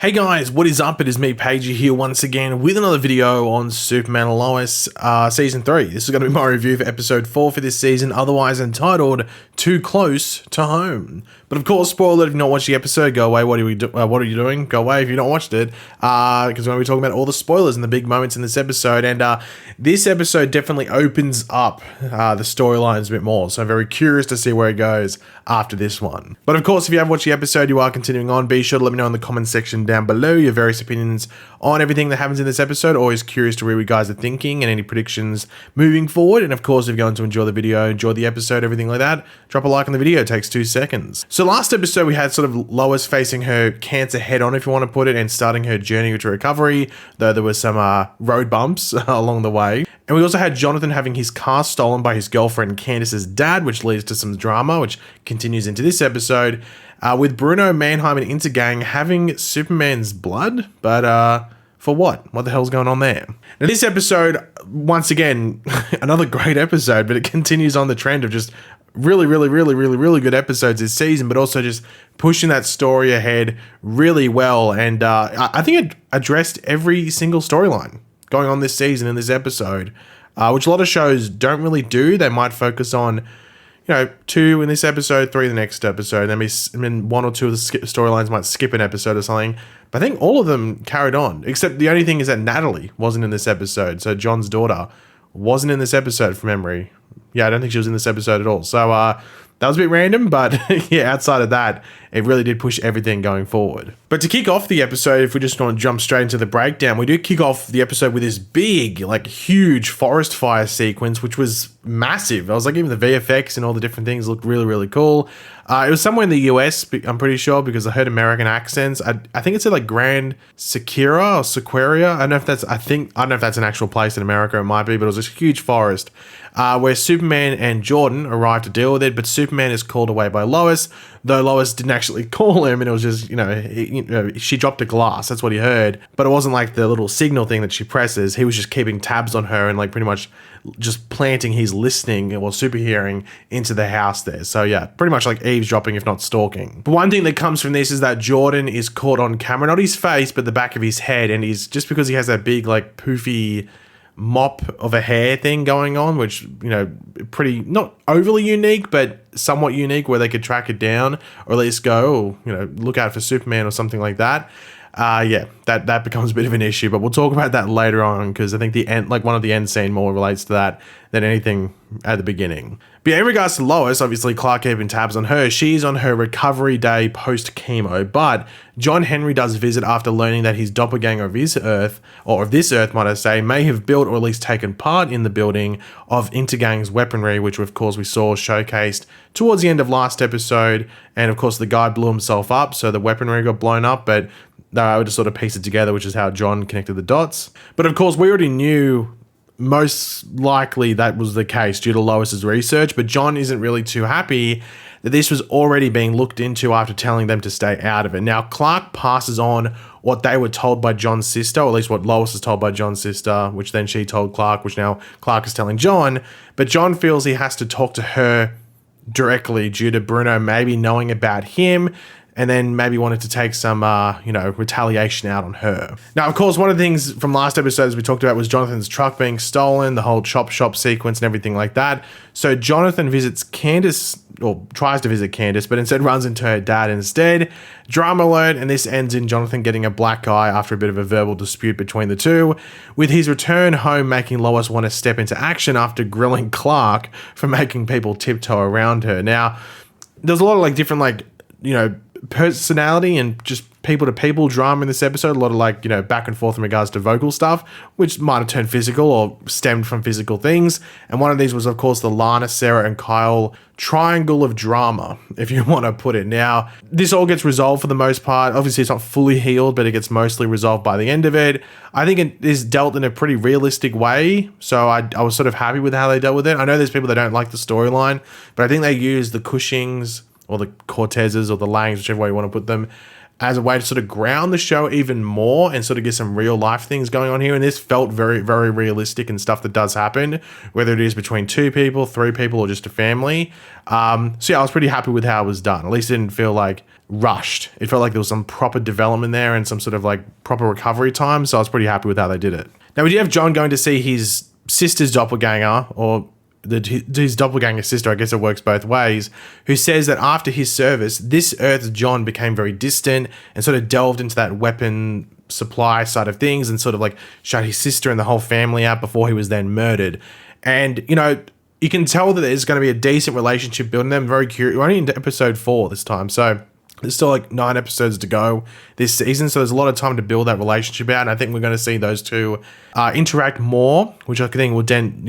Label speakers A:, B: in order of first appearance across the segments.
A: Hey guys, what is up? It is me, Pagey, here once again with another video on Superman and Lois Season 3. This is going to be my review for Episode 4 for this season, otherwise entitled Too Close to Home. But of course, spoiler alert, if you've not watched the episode, go away. What are you doing? Go away if you've not watched it, because we're going to be talking about all the spoilers and the big moments in this episode. And this episode definitely opens up the storylines a bit more, so I'm very curious to see where it goes after this one. But of course, if you have watched the episode, you are continuing on, be sure to let me know in the comment section down below your various opinions on everything that happens in this episode. Always curious to hear what you guys are thinking and any predictions moving forward. And of course, if you're going to enjoy the video, enjoy the episode, everything like that, drop a like on the video. It takes 2 seconds. So last episode, we had sort of Lois facing her cancer head on, if you want to put it, and starting her journey to recovery, though there was some road bumps along the way. And we also had Jonathan having his car stolen by his girlfriend Candace's dad, which leads to some drama, which continues into this episode, with Bruno Manheim and Intergang having Superman's blood, but for what? What the hell's going on there? Now this episode, once again, another great episode, but it continues on the trend of just really good episodes this season, but also just pushing that story ahead really well. And I think it addressed every single storyline going on this season in this episode, which a lot of shows don't really do. They might focus on, 2 in this episode, 3 in the next episode. Then 1 or 2 of the storylines might skip an episode or something. But I think all of them carried on, except the only thing is that Natalie wasn't in this episode. So John's daughter wasn't in this episode from memory. Yeah, I don't think she was in this episode at all. So that was a bit random, but yeah, outside of that, it really did push everything going forward. But to kick off the episode, if we just want to jump straight into the breakdown, we do kick off the episode with this big, huge forest fire sequence, which was massive. I was like, even the VFX and all the different things looked really cool. It was somewhere in the US, I'm pretty sure, because I heard American accents. I think it said Grand Sequoia or Sequoia. I don't know if that's an actual place in America. It might be, but it was this huge forest where Superman and Jordan arrived to deal with it. But Superman is called away by Lois, though Lois didn't actually call him, and it was just, she dropped a glass. That's what he heard. But it wasn't like the little signal thing that she presses. He was just keeping tabs on her and pretty much just planting his listening or super hearing into the house there. So yeah, pretty much like eavesdropping, if not stalking. But one thing that comes from this is that Jordan is caught on camera, not his face, but the back of his head. And he's just because he has that big, poofy mop of a hair thing going on, which, pretty, not overly unique, but somewhat unique, where they could track it down or at least go, look out for Superman or something like that. Yeah, that becomes a bit of an issue, but we'll talk about that later on, because I think the end, one of the end scene more relates to that than anything at the beginning. But yeah, in regards to Lois, obviously Clark keeping tabs on her. She's on her recovery day post-chemo, but John Henry does visit after learning that his doppelganger of his Earth, or of this Earth, might I say, may have built or at least taken part in the building of Intergang's weaponry, which of course we saw showcased towards the end of last episode. And of course the guy blew himself up, so the weaponry got blown up, but I would just sort of piece it together, which is how John connected the dots. But of course, we already knew most likely that was the case due to Lois's research, but John isn't really too happy that this was already being looked into after telling them to stay out of it. Now, Clark passes on what they were told by John's sister, or at least what Lois was told by John's sister, which then she told Clark, which now Clark is telling John. But John feels he has to talk to her directly due to Bruno maybe knowing about him, and then maybe wanted to take some, retaliation out on her. Now, of course, one of the things from last episode, as we talked about, was Jonathan's truck being stolen, the whole chop shop sequence and everything like that. So Jonathan visits Candace, or tries to visit Candace, but instead runs into her dad instead. Drama alert, and this ends in Jonathan getting a black eye after a bit of a verbal dispute between the two, with his return home making Lois want to step into action after grilling Clark for making people tiptoe around her. Now, there's a lot of different personality and just people to people drama in this episode, a lot of back and forth in regards to vocal stuff, which might have turned physical or stemmed from physical things. And one of these was, of course, the Lana, Sarah and Kyle triangle of drama, if you want to put it. Now, this all gets resolved for the most part. Obviously, it's not fully healed, but it gets mostly resolved by the end of it. I think it is dealt in a pretty realistic way, so I was sort of happy with how they dealt with it. I know there's people that don't like the storyline, but I think they used the Cushings or the Cortezes or the Langs, whichever way you want to put them, as a way to sort of ground the show even more and sort of get some real life things going on here. And this felt very, very realistic and stuff that does happen, whether it is between 2 people, 3 people, or just a family. So yeah, I was pretty happy with how it was done. At least it didn't feel like rushed. It felt like there was some proper development there and some sort of like proper recovery time. So I was pretty happy with how they did it. Now we do have John going to see his sister's doppelganger, or his doppelganger sister, I guess it works both ways, who says that after his service, this Earth's John became very distant and sort of delved into that weapon supply side of things and sort of like shut his sister and the whole family out before he was then murdered. And, you know, you can tell that there's going to be a decent relationship building. I'm very curious. We're only into episode 4 this time, so there's still like 9 episodes to go this season, so there's a lot of time to build that relationship out, and I think we're going to see those two interact more, which I think will then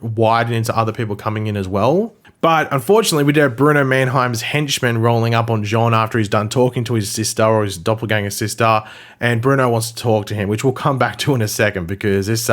A: widen into other people coming in as well. But unfortunately, we do have Bruno Manheim's henchman rolling up on John after he's done talking to his sister, or his doppelganger sister, and Bruno wants to talk to him, which we'll come back to in a second because this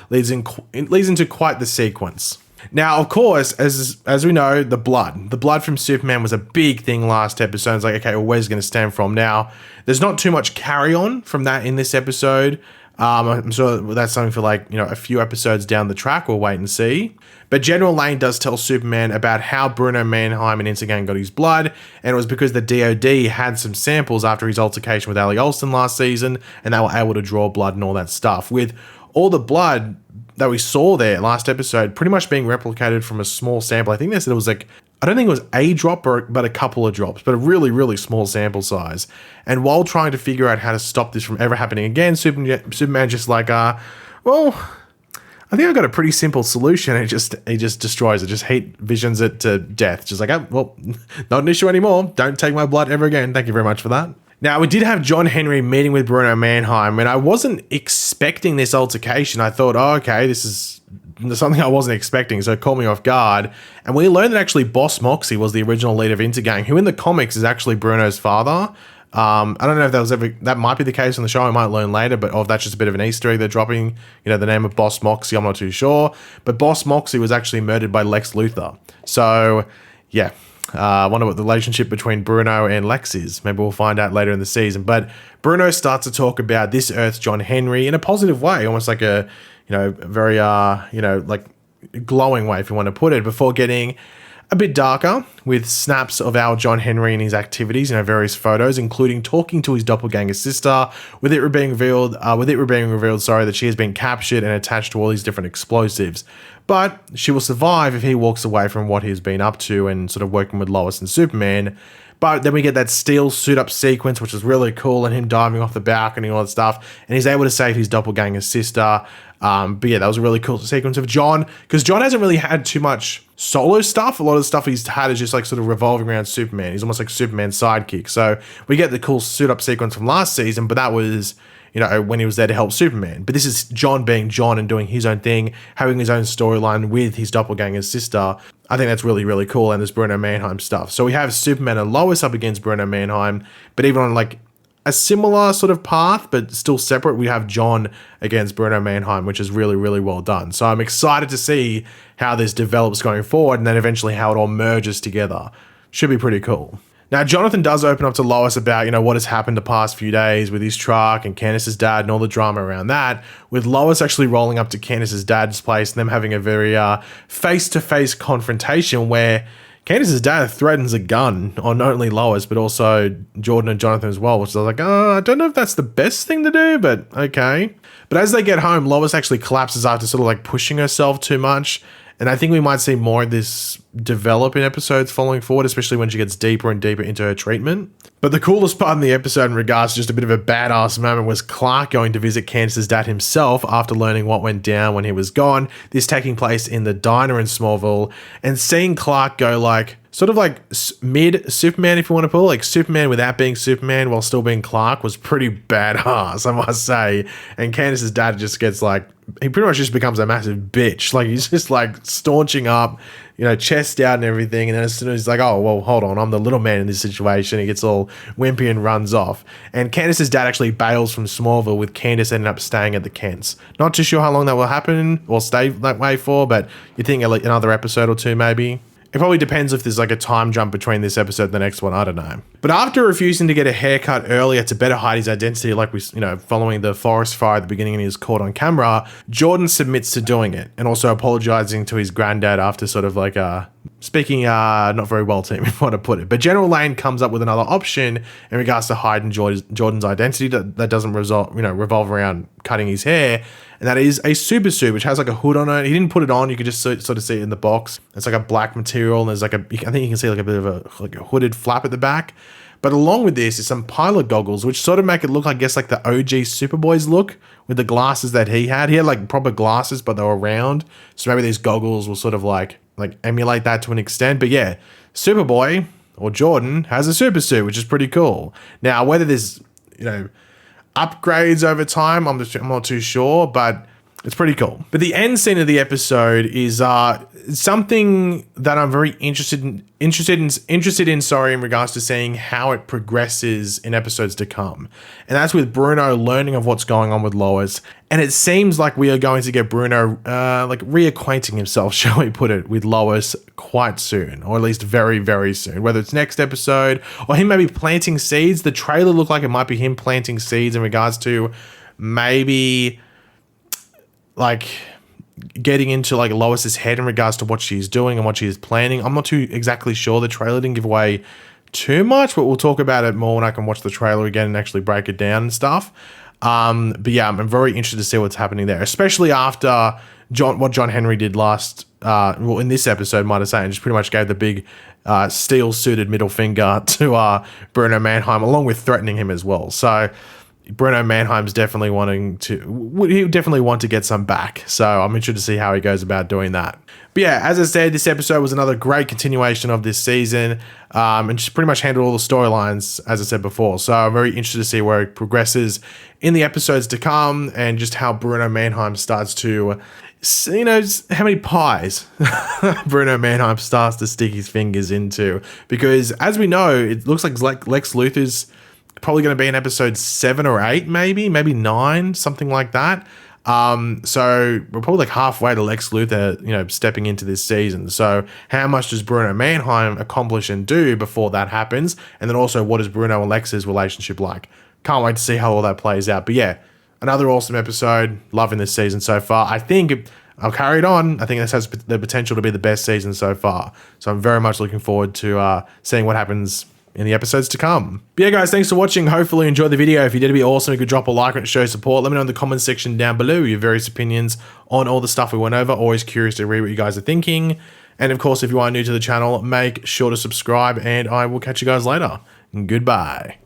A: leads into quite the sequence. Now, of course, as we know, the blood from Superman was a big thing last episode. It's like, okay, well, where's it going to stand from now? There's not too much carry on from that in this episode. I'm sure that's something for like, a few episodes down the track. We'll wait and see. But General Lane does tell Superman about how Bruno Manheim and Intergang got his blood, and it was because the DOD had some samples after his altercation with Ali Olsen last season, and they were able to draw blood and all that stuff. With all the blood that we saw there last episode pretty much being replicated from a small sample. I think they said it was like, I don't think it was a drop, but a couple of drops, but a really, really small sample size. And while trying to figure out how to stop this from ever happening again, Superman just like, well, I think I've got a pretty simple solution. He just destroys it, just heat visions it to death. Just like, oh, well, not an issue anymore. Don't take my blood ever again. Thank you very much for that. Now, we did have John Henry meeting with Bruno Manheim, and I wasn't expecting this altercation. I thought, oh, okay, this is something I wasn't expecting, so it caught me off guard. And we learned that actually Boss Moxie was the original leader of Intergang, who in the comics is actually Bruno's father. I don't know if that might be the case on the show. I might learn later, but that's just a bit of an Easter egg they're dropping. The name of Boss Moxie, I'm not too sure. But Boss Moxie was actually murdered by Lex Luthor. So, yeah. I wonder what the relationship between Bruno and Lex is. Maybe we'll find out later in the season. But Bruno starts to talk about this Earth's John Henry in a positive way, almost like a, very, like glowing way, if you want to put it, before getting a bit darker with snaps of our John Henry and his activities, various photos, including talking to his doppelganger sister, with it being revealed, that she has been captured and attached to all these different explosives. But she will survive if he walks away from what he's been up to and sort of working with Lois and Superman. But then we get that steel suit up sequence, which is really cool, and him diving off the balcony and all that stuff. And he's able to save his doppelganger's sister. But yeah, that was a really cool sequence of John, because John hasn't really had too much solo stuff. A lot of the stuff he's had is just like sort of revolving around Superman. He's almost like Superman's sidekick. So we get the cool suit up sequence from last season, but that was, when he was there to help Superman. But this is John being John and doing his own thing, having his own storyline with his doppelganger's sister. I think that's really, really cool. And there's Bruno Manheim stuff. So we have Superman and Lois up against Bruno Manheim, but even on like a similar sort of path, but still separate, we have John against Bruno Manheim, which is really, really well done. So I'm excited to see how this develops going forward, and then eventually how it all merges together. Should be pretty cool. Now, Jonathan does open up to Lois about, what has happened the past few days with his truck and Candace's dad and all the drama around that, with Lois actually rolling up to Candace's dad's place and them having a very face-to-face confrontation where Candace's dad threatens a gun on not only Lois, but also Jordan and Jonathan as well, which I was like, I don't know if that's the best thing to do, but okay. But as they get home, Lois actually collapses after sort of like pushing herself too much. And I think we might see more of this develop in episodes following forward, especially when she gets deeper and deeper into her treatment. But the coolest part in the episode in regards to just a bit of a badass moment was Clark going to visit Candace's dad himself after learning what went down when he was gone. This taking place in the diner in Smallville, and seeing Clark go like, sort of like mid Superman, if you want to put it, like Superman without being Superman while still being Clark, was pretty badass, I must say. And Candace's dad just gets like, he pretty much just becomes a massive bitch. Like he's just like staunching up, chest out and everything. And then as soon as he's like, oh, well, hold on, I'm the little man in this situation, he gets all wimpy and runs off. And Candace's dad actually bails from Smallville, with Candace ending up staying at the Kents. Not too sure how long that will happen or stay that way for, but you think another episode or two maybe. It probably depends if there's like a time jump between this episode and the next one. I don't know. But after refusing to get a haircut earlier to better hide his identity, like we, following the forest fire at the beginning and he was caught on camera, Jordan submits to doing it and also apologizing to his granddad after sort of like speaking not very well to him, if I want to put it. But General Lane comes up with another option in regards to hiding Jordan's identity that doesn't revolve around cutting his hair. And that is a super suit, which has like a hood on it. He didn't put it on. You could just sort of see it in the box. It's like a black material. And there's like I think you can see like a bit of a hooded flap at the back. But along with this is some pilot goggles, which sort of make it look, I guess, like the OG Superboy's look with the glasses that he had. He had like proper glasses, but they were round. So maybe these goggles will sort of like emulate that to an extent. But yeah, Superboy or Jordan has a super suit, which is pretty cool. Now, whether there's, upgrades over time, I'm not too sure, but it's pretty cool. But the end scene of the episode is something that I'm very interested in in regards to seeing how it progresses in episodes to come. And that's with Bruno learning of what's going on with Lois. And it seems like we are going to get Bruno reacquainting himself, shall we put it, with Lois quite soon, or at least very, very soon. Whether it's next episode or him maybe planting seeds. The trailer looked like it might be him planting seeds in regards to maybe like getting into like Lois's head in regards to what she's doing and what she is planning. I'm not too exactly sure. The trailer didn't give away too much, but we'll talk about it more when I can watch the trailer again and actually break it down and stuff. But yeah, I'm very interested to see what's happening there, especially after what John Henry did in this episode, might I say, and just pretty much gave the big steel-suited middle finger to Bruno Manheim, along with threatening him as well. So Bruno Manheim's definitely want to get some back. So I'm interested to see how he goes about doing that. But yeah, as I said, this episode was another great continuation of this season, and just pretty much handled all the storylines, as I said before. So I'm very interested to see where it progresses in the episodes to come, and just how Bruno Manheim starts to, how many pies Bruno Manheim starts to stick his fingers into. Because as we know, it looks like Lex Luthor's probably going to be in episode 7 or 8, maybe 9, something like that. So we're probably like halfway to Lex Luthor, stepping into this season. So how much does Bruno Manheim accomplish and do before that happens? And then also, what is Bruno and Lex's relationship like? Can't wait to see how all that plays out. But yeah, another awesome episode. Loving this season so far. I think I'll carry it on. I think this has the potential to be the best season so far. So I'm very much looking forward to seeing what happens in the episodes to come. But yeah, guys, thanks for watching. Hopefully you enjoyed the video. If you did, it'd be awesome. You could drop a like and show support. Let me know in the comments section down below your various opinions on all the stuff we went over. Always curious to read what you guys are thinking. And of course, if you are new to the channel, make sure to subscribe, and I will catch you guys later. Goodbye.